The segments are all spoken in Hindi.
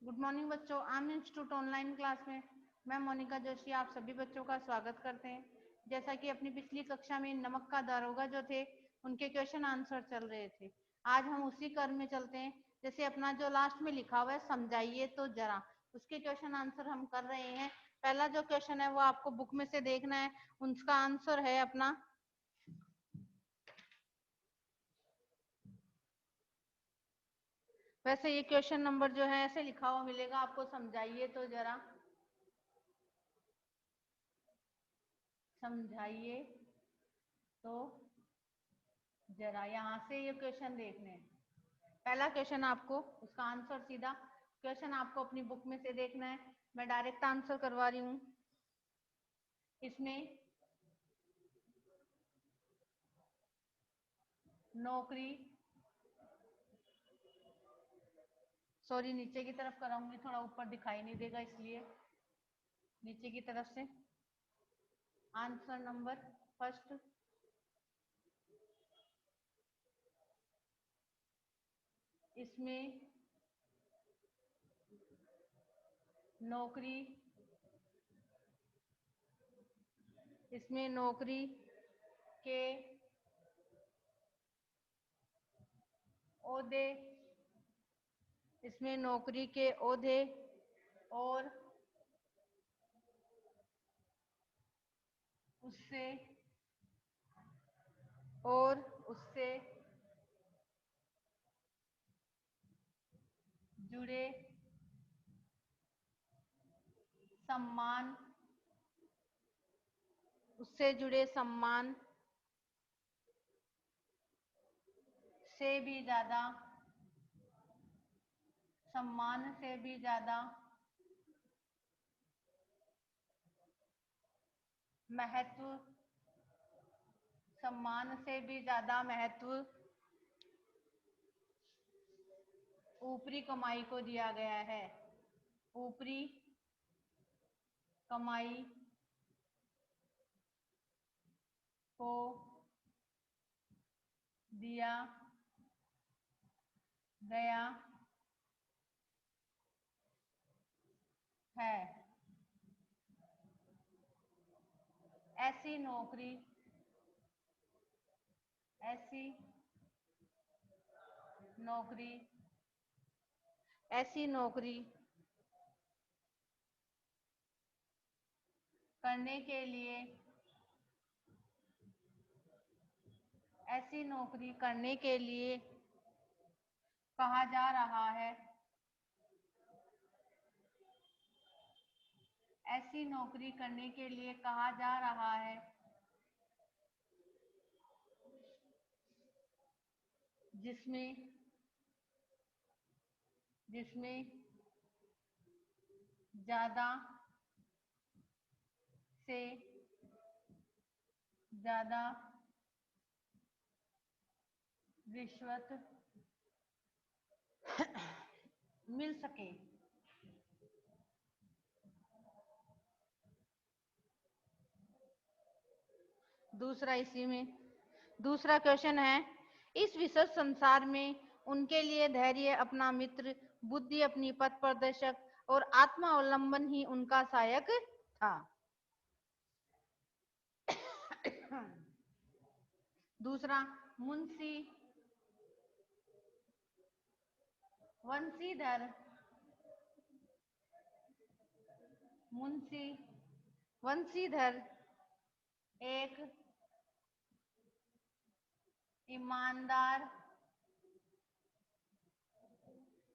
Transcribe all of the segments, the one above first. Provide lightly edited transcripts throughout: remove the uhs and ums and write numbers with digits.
गुड मॉर्निंग बच्चों, आम इंस्टीट्यूट ऑनलाइन क्लास में मैं मोनिका जोशी आप सभी बच्चों का स्वागत करते हैं। जैसा कि अपनी पिछली कक्षा में नमक का दारोगा जो थे उनके क्वेश्चन आंसर चल रहे थे, आज हम उसी क्रम में चलते हैं। जैसे अपना जो लास्ट में लिखा हुआ है समझाइए तो जरा, उसके क्वेश्चन आंसर हम कर रहे हैं। पहला जो क्वेश्चन है वो आपको बुक में से देखना है, उसका आंसर है अपना वैसे ये क्वेश्चन नंबर जो है ऐसे लिखा हुआ मिलेगा आपको, समझाइए तो जरा, समझाइए तो जरा, यहाँ से ये क्वेश्चन देखने हैं। पहला क्वेश्चन आपको उसका आंसर सीधा क्वेश्चन आपको अपनी बुक में से देखना है। मैं डायरेक्ट आंसर करवा रही हूँ। इसमें नौकरी, सॉरी नीचे की तरफ कराऊंगी, थोड़ा ऊपर दिखाई नहीं देगा इसलिए नीचे की तरफ से। आंसर नंबर फर्स्ट, इसमें नौकरी, इसमें नौकरी के ओहदे, इसमें नौकरी के ओहदे और उससे और उससे जुड़े सम्मान, उससे जुड़े सम्मान से भी ज्यादा, सम्मान से भी ज्यादा महत्व, सम्मान से भी ज्यादा महत्व ऊपरी कमाई को दिया गया है। ऊपरी कमाई को दिया गया है। ऐसी नौकरी, ऐसी नौकरी, ऐसी नौकरी करने के लिए, ऐसी नौकरी करने के लिए कहा जा रहा है। ऐसी नौकरी करने के लिए कहा जा रहा है जिसमें, जिसमें ज्यादा से ज्यादा रिश्वत मिल सके। दूसरा, इसी में दूसरा क्वेश्चन है, इस विशेष संसार में उनके लिए धैर्य अपना मित्र, बुद्धि अपनी पथ प्रदर्शक और आत्मावलंबन ही उनका सहायक था। दूसरा, मुंशी वंशीधर, मुंशी वंशीधर एक ईमानदार,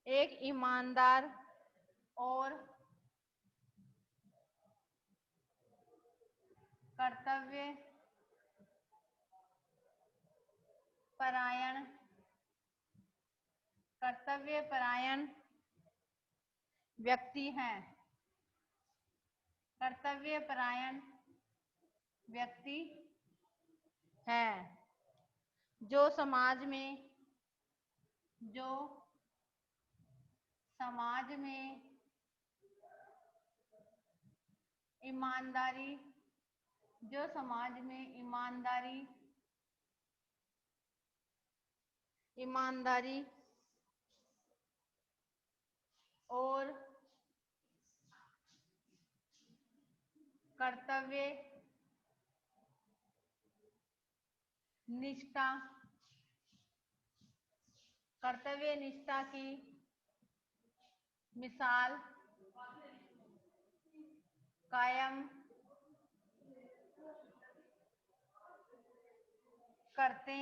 एक ईमानदार और कर्तव्य परायण, कर्तव्य परायण व्यक्ति हैं। कर्तव्य परायण व्यक्ति हैं जो समाज में, जो समाज में ईमानदारी, जो समाज में ईमानदारी, ईमानदारी और कर्तव्य निष्ठा, कर्तव्य निष्ठा की मिसाल कायम करते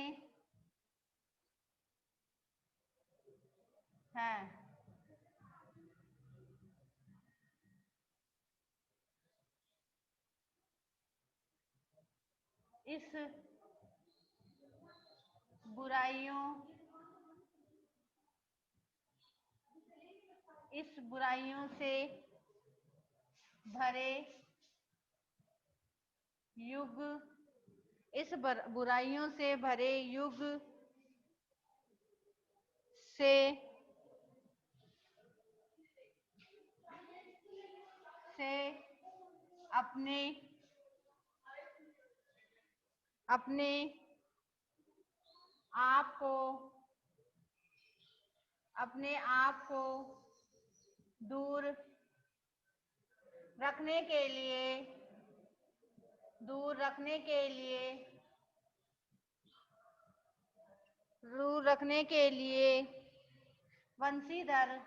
हैं। इस बुराइयों से भरे युग, इस बुराइयों से भरे युग से अपने अपने आप को दूर रखने के लिए दूर रखने के लिए वंशीधर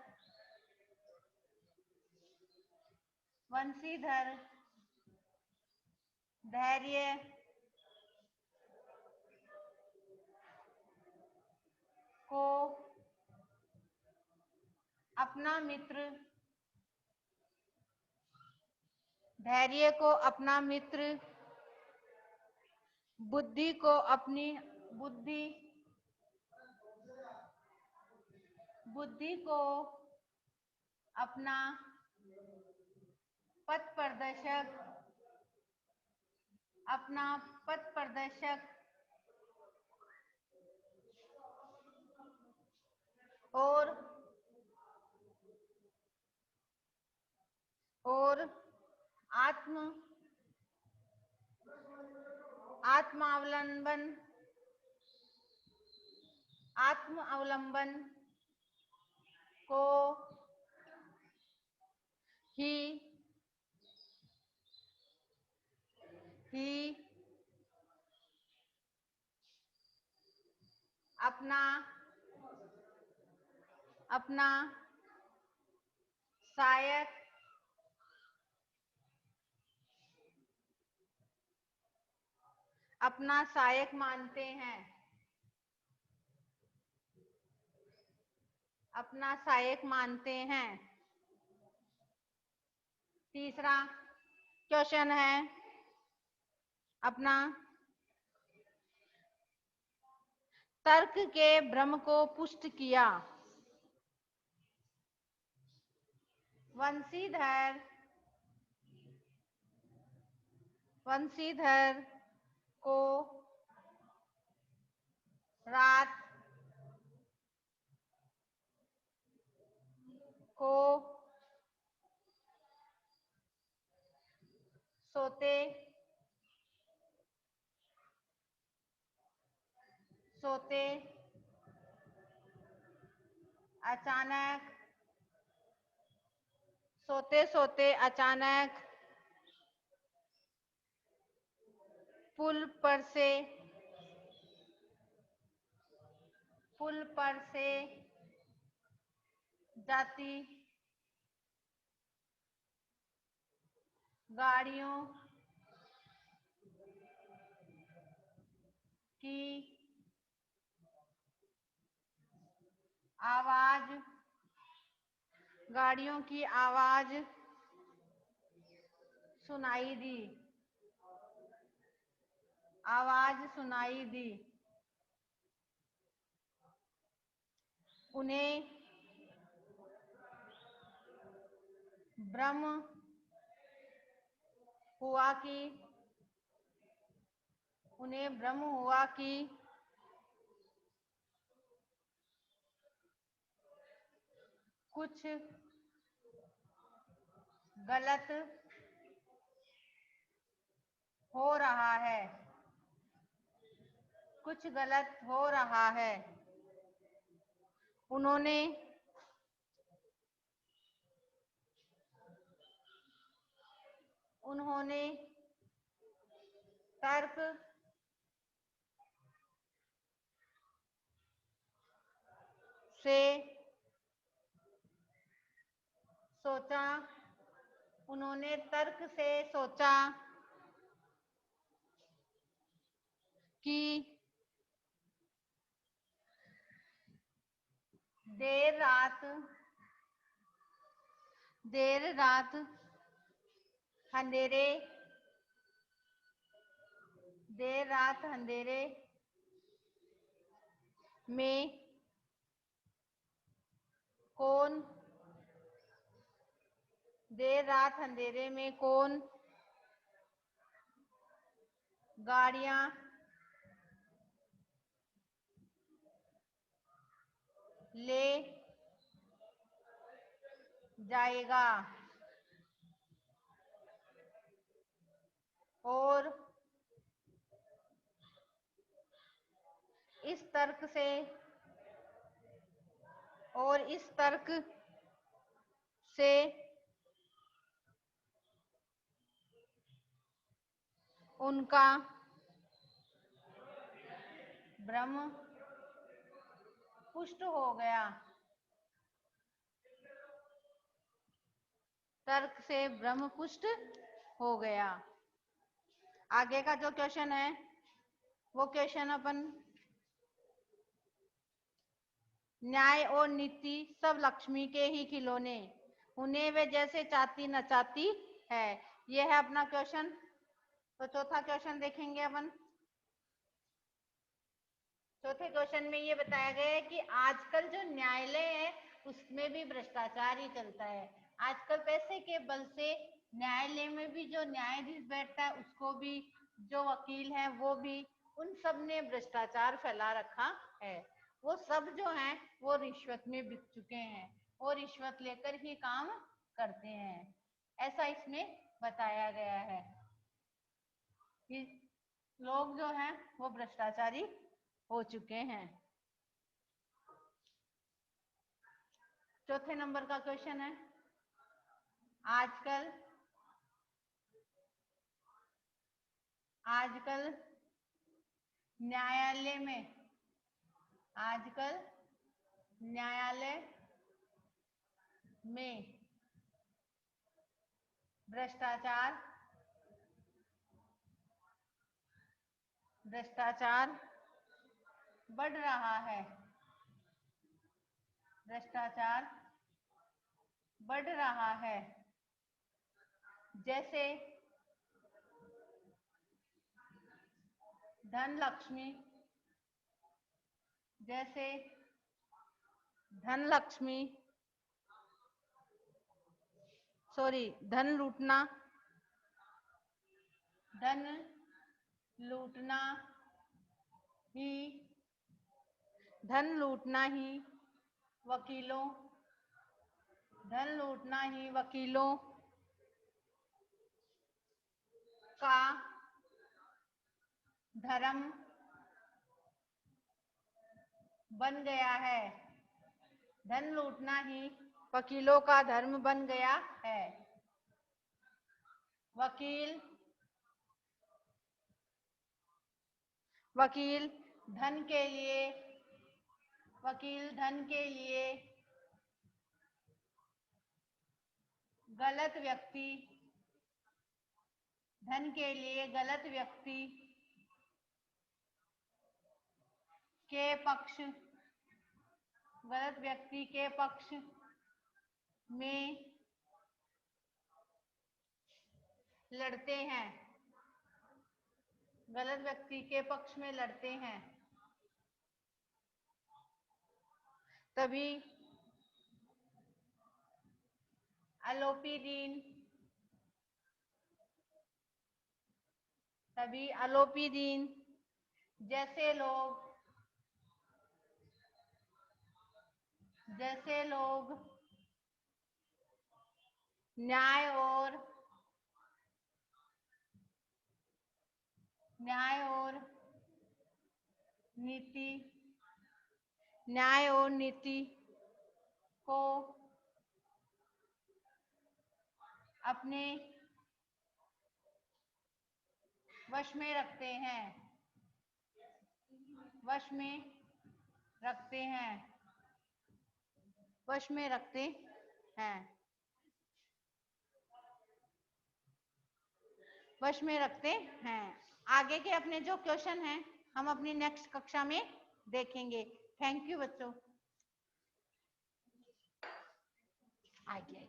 धैर्य को अपना मित्र बुद्धि को अपना पथ प्रदर्शक और आत्म आत्मावलंबन को ही अपना सहायक मानते हैं। तीसरा क्वेश्चन है अपना तर्क के भ्रम को पुष्ट किया। वंशीधर को रात को सोते अचानक पुल पर से जाती गाड़ियों की आवाज सुनाई दी। उन्हें भ्रम हुआ कि कुछ गलत हो रहा है। उन्होंने उन्होंने तर्क से सोचा, उन्होंने तर्क से सोचा कि देर रात अंधेरे में कौन गाड़ियां ले जाएगा, और इस तर्क से उनका भ्रम पुष्ट हो गया। तर्क से भ्रम पुष्ट हो गया। आगे का जो क्वेश्चन है वो क्वेश्चन अपन न्याय और नीति सब लक्ष्मी के ही खिलौने, उन्हें वे जैसे चाहती नचाती है। ये है अपना क्वेश्चन। तो चौथा क्वेश्चन देखेंगे अपन। चौथे क्वेश्चन में ये बताया गया है कि आजकल जो न्यायालय है उसमें भी भ्रष्टाचार ही चलता है। आजकल पैसे के बल से न्यायालय में भी जो न्यायाधीश बैठता है उसको भी, जो वकील है वो भी, उन सब ने भ्रष्टाचार फैला रखा है। वो सब जो हैं वो रिश्वत में बिक चुके हैं और रिश्वत लेकर ही काम करते हैं, ऐसा इसमें बताया गया है कि लोग जो हैं वो भ्रष्टाचारी हो चुके हैं। चौथे नंबर का क्वेश्चन है, आजकल न्यायालय में भ्रष्टाचार बढ़ रहा है। भ्रष्टाचार बढ़ रहा है। जैसे धन लूटना ही वकीलों का धर्म बन गया है। धन लूटना ही वकीलों का धर्म बन गया है। वकील धन के लिए गलत व्यक्ति के पक्ष में लड़ते हैं। तभी आलोपी दीन जैसे लोग न्याय और नीति को अपने वश में रखते हैं, वश में रखते हैं, वश में रखते हैं, वश में रखते हैं। आगे के अपने जो क्वेश्चन हैं हम अपनी नेक्स्ट कक्षा में देखेंगे। थैंक यू बच्चों। आगे